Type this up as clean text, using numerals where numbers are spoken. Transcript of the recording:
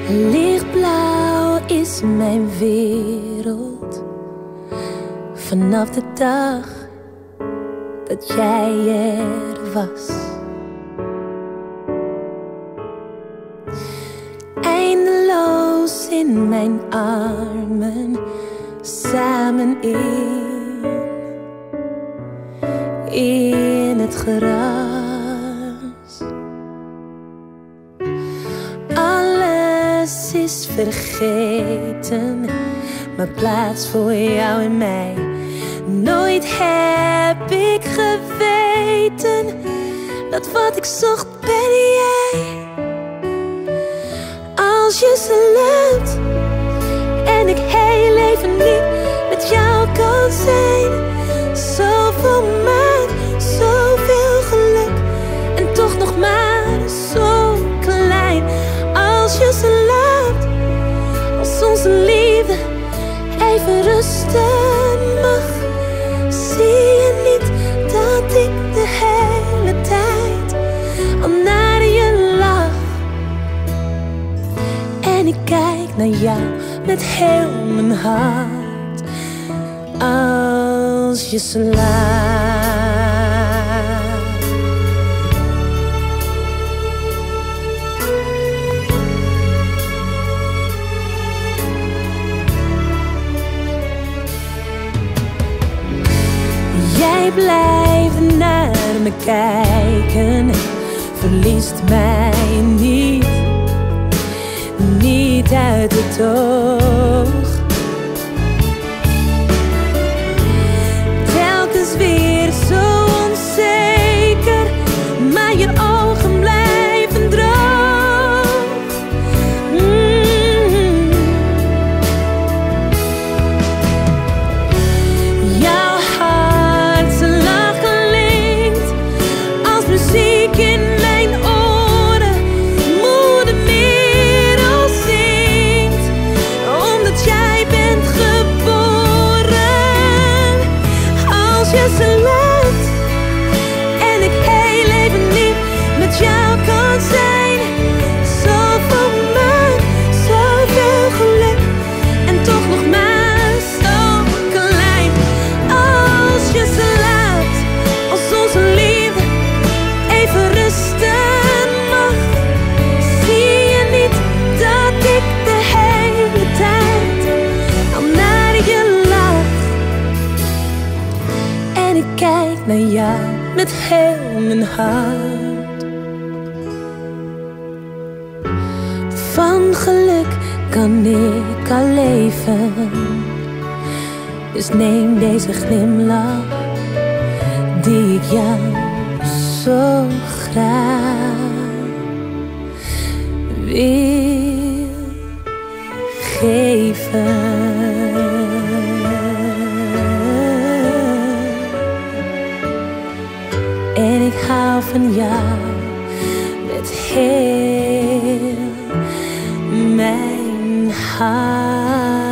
Lichtblauw is mijn wereld. Vanaf de dag dat jij er was. Eindeloos in mijn armen, samen in het gras. Alles is vergeten, maar plaats voor jou en mij. Nooit heb ik geweten dat wat ik zocht ben jij. Als je slaapt en ik heel leven niet met jou kan zijn. Zoveel maakt, zoveel geluk en toch nog maar zo klein. Als je slaapt, als onze liefde even rusten mag. Zie je niet dat ik de hele tijd al naar je lach? En ik kijk naar jou met heel mijn hart. Als je slaapt. Jij blijft naar me kijken, verliest mij niet uit het oog. Telkens weer zo onzeker, maar je ogen blijven droog. Jouw hart, zijn lach klinkt als muziek in mijn oren. Moeder meer al zingt, omdat jij bent geboren. Als je slaapt en ik heel even niet met jou kan zijn. Zoveel maakt, zoveel geluk en toch nog maar zo klein. Als je slaapt, als onze liefde even rusten mag. Zie je niet dat ik de hele tijd al naar je lach? En ik kijk naar jou met heel mijn hart. Van geluk kan ik al leven, dus neem deze glimlach die ik jou zo graag wil geven. En ik hou van jou met heel mijn hart.